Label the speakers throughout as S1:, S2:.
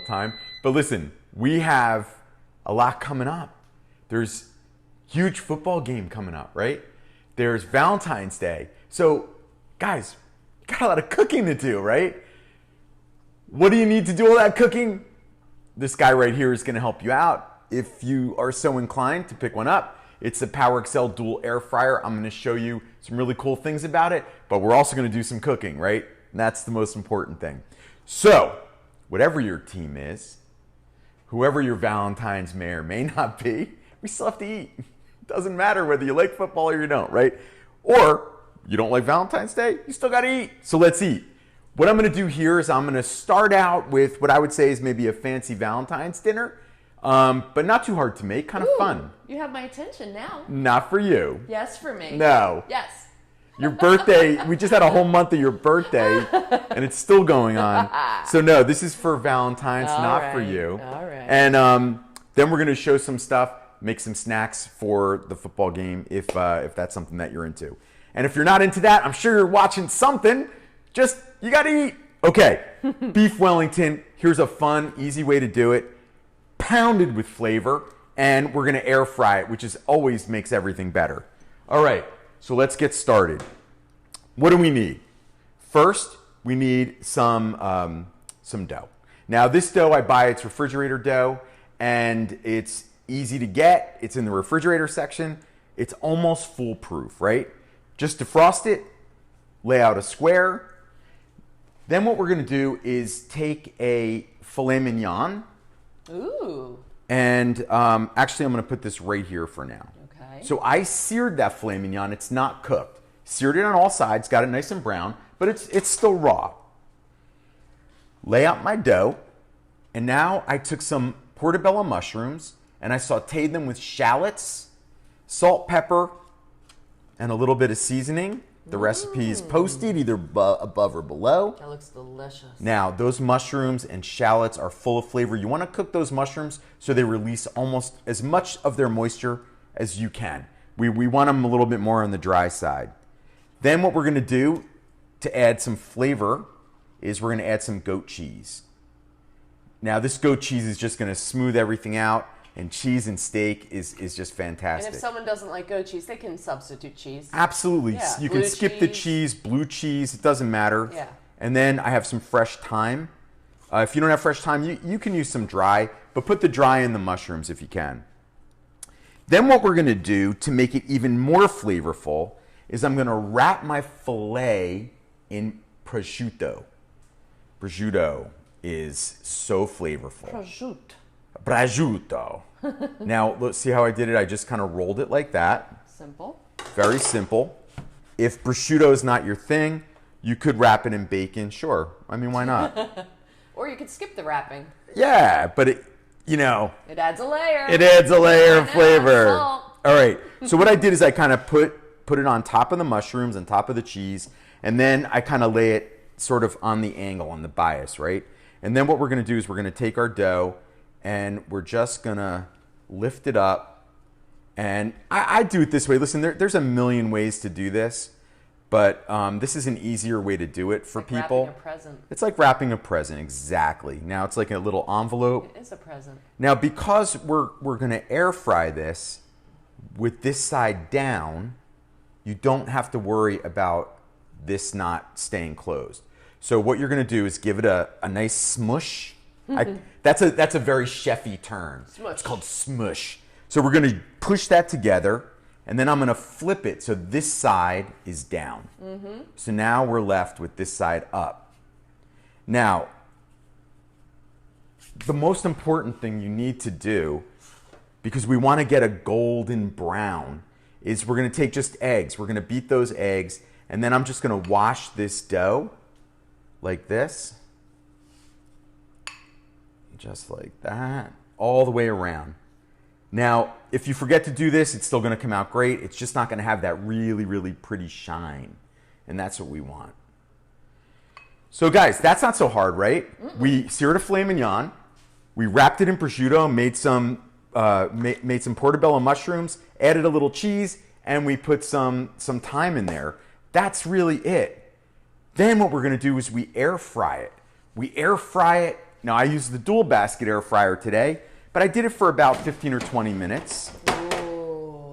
S1: the time. But listen, we have a lot coming up. There's huge football game coming up, right? There's Valentine's Day. So, guys, got a lot of cooking to do, right? What do you need to do all that cooking? This guy right here is going to help you out if you are so inclined to pick one up. It's a PowerXL dual air fryer. I'm going to show you some really cool things about it, but we're also going to do some cooking, right? And that's the most important thing. So, whatever your team is, whoever your Valentine's may or may not be, we still have to eat. It doesn't matter whether you like football or you don't, right? Or you don't like Valentine's Day, you still got to eat. So let's eat. What I'm going to do here is I'm going to start out with what I would say is maybe a fancy Valentine's dinner, but not too hard to make, kind of fun.
S2: You have my attention now.
S1: Not for you.
S2: Yes, for me.
S1: No.
S2: Yes.
S1: Your birthday, we just had a whole month of your birthday, and it's still going on. So no, this is for Valentine's, not for you.
S2: All right.
S1: And then we're going to show some stuff, make some snacks for the football game if that's something that you're into. And if you're not into that, I'm sure you're watching something. Just, you got to eat. Okay, beef Wellington. Here's a fun, easy way to do it. Pounded with flavor, and we're going to air fry it, which always makes everything better. All right, so let's get started. What do we need? First, we need some dough. Now, this dough I buy, it's refrigerator dough, and it's easy to get. It's in the refrigerator section. It's almost foolproof, right? Just defrost it, lay out a square. Then what we're going to do is take a filet mignon.
S2: Ooh.
S1: And actually, I'm going to put this right here for now.
S2: Okay.
S1: So I seared that filet mignon. It's not cooked. Seared it on all sides, got it nice and brown, but it's still raw. Lay out my dough, and now I took some portobello mushrooms, and I sauteed them with shallots, salt, pepper, and a little bit of seasoning. The recipe is posted either above or below.
S2: That looks delicious.
S1: Now, those mushrooms and shallots are full of flavor. You want to cook those mushrooms so they release almost as much of their moisture as you can. We want them a little bit more on the dry side. Then what we're going to do to add some flavor is we're going to add some goat cheese. Now, this goat cheese is just going to smooth everything out. And cheese and steak is just fantastic.
S2: And if someone doesn't like goat cheese, they can substitute cheese.
S1: Absolutely.
S2: Yeah,
S1: you can skip the cheese, blue cheese, it doesn't matter.
S2: Yeah.
S1: And then I have some fresh thyme. If you don't have fresh thyme, you can use some dry, but put the dry in the mushrooms if you can. Then what we're going to do to make it even more flavorful is I'm going to wrap my filet in prosciutto. Prosciutto is so flavorful. Prosciutto. Now, let's see how I did it. I just kind of rolled it like that.
S2: Simple.
S1: Very simple. If prosciutto is not your thing, you could wrap it in bacon. Sure. I mean, why not?
S2: Or you could skip the wrapping.
S1: Yeah, but it
S2: adds a layer.
S1: It adds a layer of flavor.
S2: Salt.
S1: All right. So what I did is I kind of put it on top of the mushrooms, on top of the cheese, and then I kind of lay it sort of on the angle, on the bias, right? And then what we're going to do is we're going to take our dough, and we're just going to lift it up. And I do it this way. Listen, there's a million ways to do this, but this is an easier way to do it for people.
S2: Wrapping a present.
S1: It's like wrapping a present, exactly. Now it's like a little envelope.
S2: It is a present.
S1: Now, because we're going to air fry this with this side down, you don't have to worry about this not staying closed. So what you're going to do is give it a nice smush. That's a very chefy term.
S2: Smush.
S1: It's called smush. So we're going to push that together, and then I'm going to flip it so this side is down. Mm-hmm. So now we're left with this side up. Now, the most important thing you need to do, because we want to get a golden brown, is we're going to take just eggs. We're going to beat those eggs, and then I'm just going to wash this dough like this. Just like that, all the way around. Now, if you forget to do this, it's still going to come out great. It's just not going to have that really, really pretty shine. And that's what we want. So guys, that's not so hard, right? Mm-mm. We seared a filet mignon. We wrapped it in prosciutto, made some portobello mushrooms, added a little cheese, and we put some thyme in there. That's really it. Then what we're going to do is we air fry it. We air fry it Now, I used the dual basket air fryer today, but I did it for about 15 or 20 minutes.
S2: Ooh,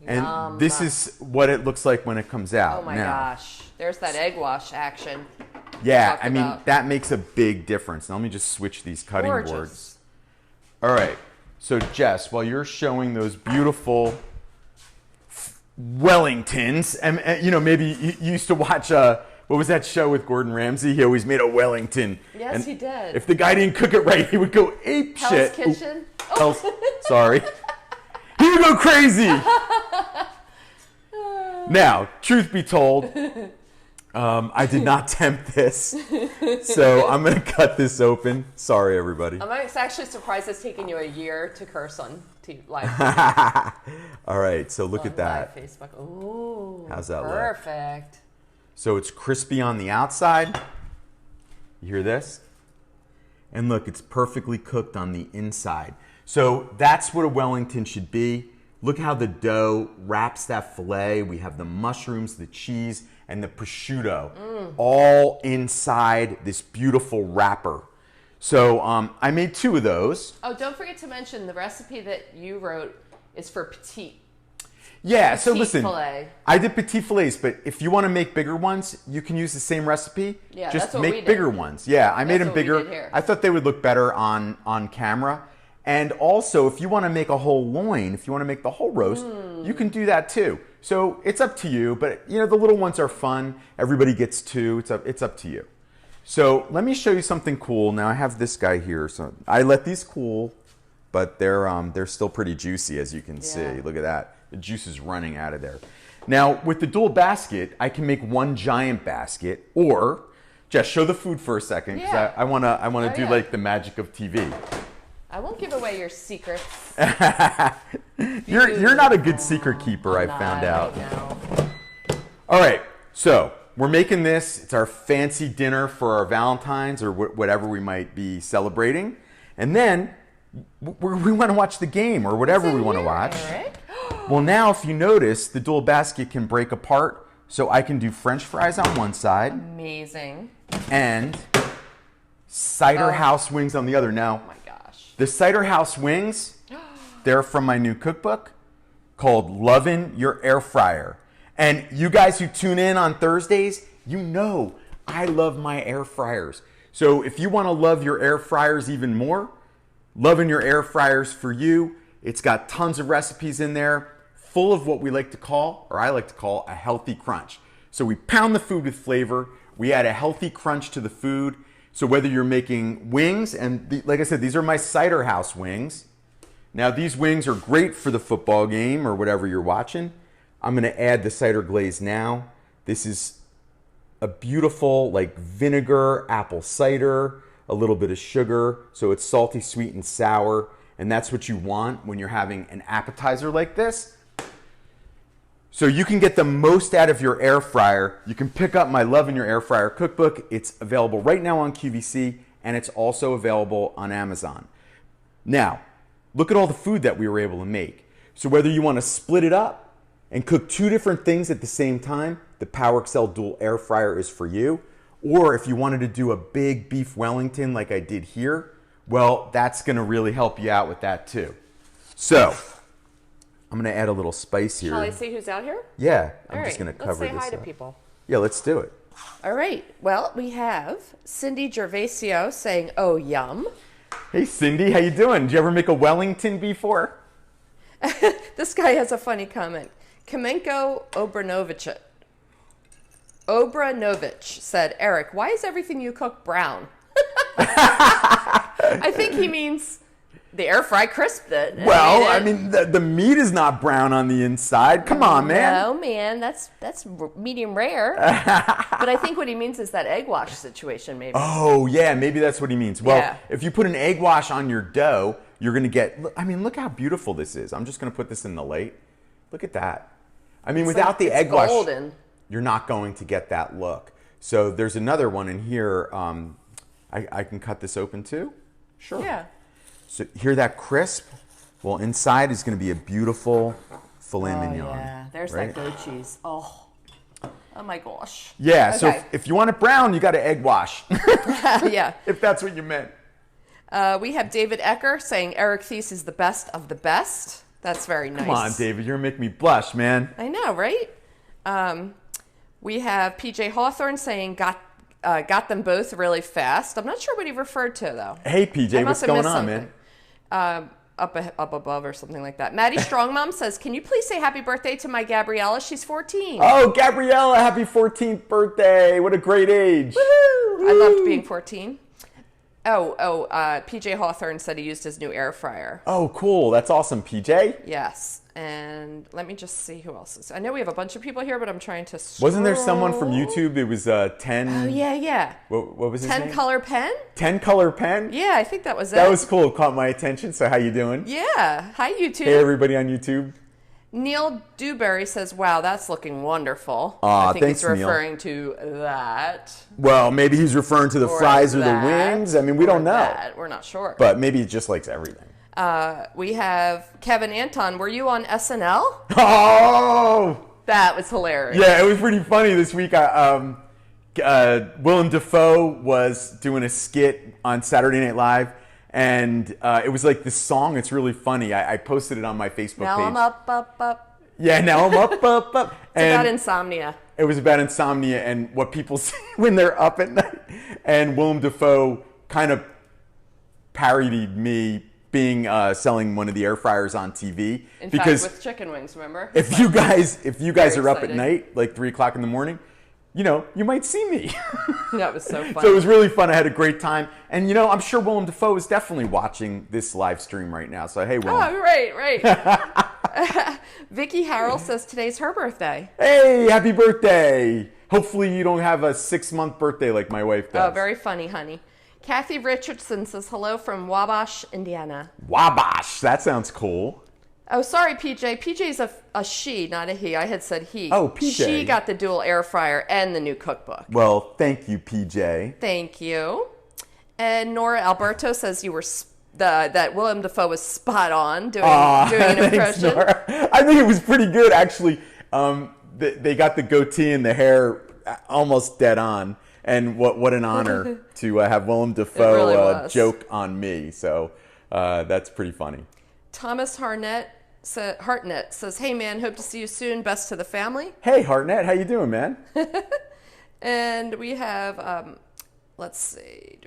S1: And
S2: yum.
S1: this is what it looks like when it comes out.
S2: Oh my
S1: now,
S2: gosh. There's that egg wash action.
S1: Yeah,
S2: talked
S1: I mean,
S2: about.
S1: that makes a big difference. Now, let me just switch these cutting
S2: Gorgeous.
S1: boards. All right. So, Jess, while you're showing those beautiful Wellingtons, and you know, maybe you used to watch, what was that show with Gordon Ramsay? He always made a Wellington.
S2: Yes,
S1: and
S2: he did.
S1: If the guy didn't cook it right, he would go ape
S2: Hell's
S1: shit.
S2: Kitchen?
S1: Ooh, Hell's, sorry. He would go crazy. Now, truth be told, I did not tempt this, so I'm going to cut this open. Sorry, everybody.
S2: I'm actually surprised it's taken you a year to curse on live.
S1: All right, so look at that.
S2: Live Facebook. Ooh,
S1: How's that look?
S2: Perfect.
S1: So it's crispy on the outside. You hear this? And look, it's perfectly cooked on the inside. So that's what a Wellington should be. Look how the dough wraps that filet. We have the mushrooms, the cheese, and the prosciutto all inside this beautiful wrapper. So I made 2 of those.
S2: Oh, don't forget to mention the recipe that you wrote is for Petite.
S1: Yeah, so
S2: Petite
S1: listen,
S2: filet.
S1: I did petite fillets, but if you want to make bigger ones, you can use the same recipe.
S2: Yeah,
S1: just
S2: that's what we
S1: make
S2: did.
S1: bigger ones. Yeah, I made them
S2: what we
S1: bigger.
S2: did here.
S1: I thought they would look better on camera. And also, if you want to make a whole loin, if you want to make the whole roast, you can do that too. So it's up to you, but you know, the little ones are fun. Everybody gets 2. It's up to you. So let me show you something cool. Now I have this guy here. So I let these cool, but they're still pretty juicy, as you can see. Look at that. The juice is running out of there. Now, with the dual basket, I can make 1 giant basket, or just show the food for a second, because
S2: Yeah.
S1: I wanna do
S2: yeah.
S1: like the magic of TV.
S2: I won't give away your secrets.
S1: You're not a good secret keeper, I found out.
S2: Right now.
S1: All right, so we're making this. It's our fancy dinner for our Valentine's or whatever we might be celebrating, and then we want to watch the game or whatever we want to watch.
S2: Eric?
S1: Well, now if you notice, the dual basket can break apart, so I can do French fries on one side
S2: Amazing.
S1: and cider house wings on the other. Now,
S2: Oh my gosh.
S1: the cider house wings, they're from my new cookbook called Lovin' Your Air Fryer. And you guys who tune in on Thursdays, you know I love my air fryers. So if you want to love your air fryers even more, Lovin' Your Air Fryers for you. It's got tons of recipes in there, full of what we like to call, or I like to call, a healthy crunch. So we pound the food with flavor. We add a healthy crunch to the food. So whether you're making wings, and like I said, these are my cider house wings. Now these wings are great for the football game or whatever you're watching. I'm gonna add the cider glaze now. This is a beautiful like vinegar, apple cider, a little bit of sugar. So it's salty, sweet, and sour. And that's what you want when you're having an appetizer like this. So you can get the most out of your air fryer. You can pick up my Lovin' Your Air Fryer cookbook. It's available right now on QVC, and it's also available on Amazon. Now, look at all the food that we were able to make. So whether you want to split it up and cook 2 different things at the same time, the PowerXL Dual Air Fryer is for you. Or if you wanted to do a big beef Wellington like I did here, well, that's going to really help you out with that too. So, I'm going to add a little spice here.
S2: Shall I see who's out here?
S1: Yeah,
S2: All
S1: I'm just
S2: right,
S1: going to cover
S2: let's say
S1: this
S2: hi to
S1: up.
S2: people.
S1: Yeah, let's do it.
S2: All right. Well, we have Cindy Gervasio saying, "Oh, yum."
S1: Hey, Cindy, how you doing? Did you ever make a Wellington before?
S2: This guy has a funny comment. Kamenko Obranovich said, "Eric, why is everything you cook brown?" I think he means the air fry crisped it.
S1: Well, I mean, the meat is not brown on the inside. Come on, man.
S2: No, man, that's medium rare. But I think what he means is that egg wash situation, maybe.
S1: Oh, yeah, maybe that's what he means. Well,
S2: Yeah.
S1: if you put an egg wash on your dough, you're going to get, I mean, look how beautiful this is. I'm just going to put this in the light. Look at that. I mean, without the egg wash,
S2: golden.
S1: you're not going to get that look. So there's another one in here. I can cut this open too. Sure.
S2: Yeah.
S1: So hear that crisp? Well, inside is going to be a beautiful filet mignon.
S2: Yeah, there's
S1: right?
S2: that goat cheese. Oh my gosh.
S1: Yeah, so
S2: Okay.
S1: if you want it brown, you got to egg wash.
S2: Yeah.
S1: If that's what you meant.
S2: We have David Ecker saying Eric Theiss is the best of the best. That's very nice.
S1: Come on, David. You're making me blush, man.
S2: I know, right? We have PJ Hawthorne saying got them both really fast. I'm not sure what he referred to, though.
S1: Hey, PJ, what's going on, man?
S2: Up above or something like that. Maddie Strongmom says, can you please say happy birthday to my Gabriella? She's 14.
S1: Oh, Gabriella, happy 14th birthday. What a great age.
S2: Woohoo! I loved being 14. PJ Hawthorne said he used his new air fryer.
S1: Oh, cool. That's awesome, PJ.
S2: Yes. And let me just see who else is. I know we have a bunch of people here, but I'm trying to scroll.
S1: Wasn't there someone from YouTube? It was 10.
S2: Oh, yeah.
S1: What was his
S2: 10
S1: name?
S2: color pen?
S1: 10 color pen?
S2: Yeah, I think that was it.
S1: That was cool. It caught my attention. So how you doing?
S2: Yeah. Hi, YouTube.
S1: Hey, everybody on YouTube.
S2: Neil Dewberry says, wow, that's looking wonderful.
S1: Aw,
S2: I think
S1: thanks,
S2: he's referring to that.
S1: Well, maybe he's referring to the fries or the wings. I mean, we don't know.
S2: That. We're not sure.
S1: But maybe he just likes everything.
S2: We have Kevin Anton. Were you on SNL?
S1: Oh!
S2: That was hilarious.
S1: Yeah, it was pretty funny this week. Willem Dafoe was doing a skit on Saturday Night Live, and it was like this song. It's really funny. I posted it on my Facebook
S2: now
S1: page.
S2: I'm up.
S1: Yeah, now I'm up.
S2: It's about insomnia.
S1: It was about insomnia and what people say when they're up at night. And Willem Dafoe kind of parodied me being selling one of the air fryers on TV.
S2: In fact, with chicken wings, remember?
S1: If you guys are up at
S2: exciting.
S1: night, like 3 o'clock in the morning, you might see me.
S2: That was so funny.
S1: So it was really fun. I had a great time. And, I'm sure Willem Dafoe is definitely watching this live stream right now. So, hey, Willem.
S2: Oh, right. Vicky Harrell says today's her birthday.
S1: Hey, happy birthday. Hopefully you don't have a 6-month birthday like my wife does.
S2: Oh, very funny, honey. Kathy Richardson says hello from Wabash, Indiana.
S1: Wabash. That sounds cool.
S2: Oh, sorry, PJ. PJ's a she, not a he. I had said he.
S1: Oh, PJ.
S2: She got the dual air fryer and the new cookbook.
S1: Well, thank you, PJ.
S2: Thank you. And Nora Alberto says you were that Willem Dafoe was spot on doing an impression.
S1: Thanks, Nora. I think it was pretty good, actually. They got the goatee and the hair almost dead on. And what an honor to have Willem Dafoe
S2: really
S1: joke on me. So that's pretty funny.
S2: Thomas Hartnett says, hey, man, hope to see you soon. Best to the family.
S1: Hey, Hartnett. How you doing, man?
S2: And we have, let's see.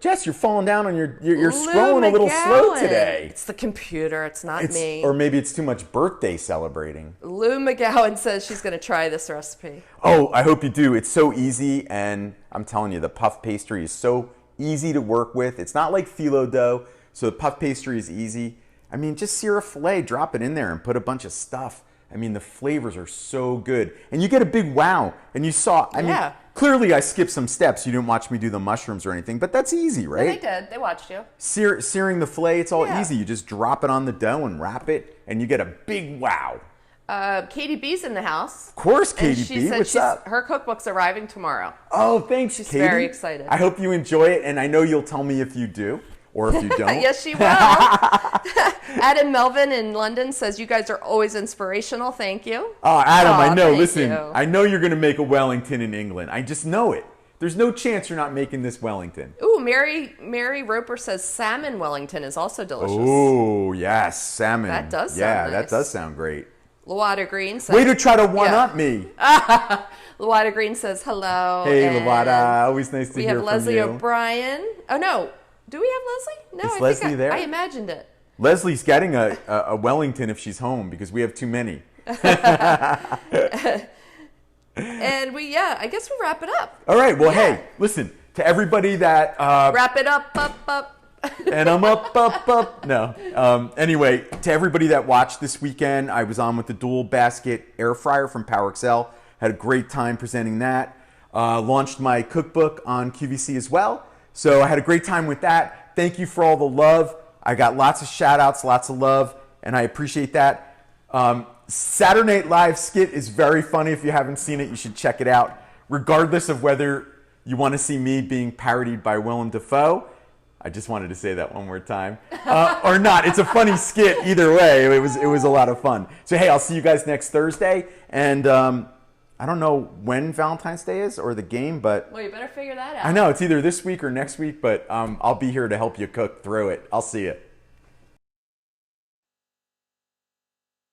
S1: Jess, you're falling down on you're scrolling a little slow today.
S2: It's the computer. It's not me.
S1: Or maybe it's too much birthday celebrating.
S2: Lou McGowan says she's going to try this recipe.
S1: Oh, I hope you do. It's so easy, and I'm telling you, the puff pastry is so easy to work with. It's not like phyllo dough, so the puff pastry is easy. I mean, just sear a filet, drop it in there, and put a bunch of stuff. I mean, the flavors are so good. And you get a big wow. And you saw, I mean, clearly I skipped some steps. You didn't watch me do the mushrooms or anything, but that's easy, right?
S2: Yeah, they did. They watched you.
S1: Searing the filet, it's all easy. You just drop it on the dough and wrap it, and you get a big wow.
S2: Katie B's in the house.
S1: Of course, Katie B. What's up?
S2: Her cookbook's arriving tomorrow.
S1: Oh, thanks,
S2: She's
S1: Katie.
S2: very excited.
S1: I hope you enjoy it, and I know you'll tell me if you do. Or if you don't.
S2: Yes, she will. Adam Melvin in London says, you guys are always inspirational. Thank you.
S1: Oh, Adam, I know. Listen,
S2: you.
S1: I know you're going to make a Wellington in England. I just know it. There's no chance you're not making this Wellington.
S2: Ooh, Mary Roper says salmon Wellington is also delicious.
S1: Oh, yes, salmon.
S2: That does sound nice.
S1: That does sound great.
S2: Luada Green says...
S1: Way to try to one-up me.
S2: Luada Green says hello.
S1: Hey, Luada. Always nice to hear from you.
S2: We have Leslie O'Brien. Oh, no. Do we have Leslie? No,
S1: Is Leslie there?
S2: I imagined it.
S1: Leslie's getting a Wellington if she's home because we have too many.
S2: And I guess we'll wrap it up.
S1: All right. Well, hey, listen, to everybody that...
S2: wrap it up.
S1: And I'm up. No. Anyway, to everybody that watched this weekend, I was on with the dual basket air fryer from PowerXL. Had a great time presenting that. Launched my cookbook on QVC as well. So I had a great time with that. Thank you for all the love. I got lots of shout outs, lots of love, and I appreciate that. Saturday Night Live skit is very funny. If you haven't seen it, you should check it out. Regardless of whether you want to see me being parodied by Willem Dafoe, I just wanted to say that one more time, or not. It's a funny skit either way. It was a lot of fun. So hey, I'll see you guys next Thursday, and I don't know when Valentine's Day is or the game, but
S2: Well, you better figure that out.
S1: I know it's either this week or next week, but I'll be here to help you cook through it. I'll see you.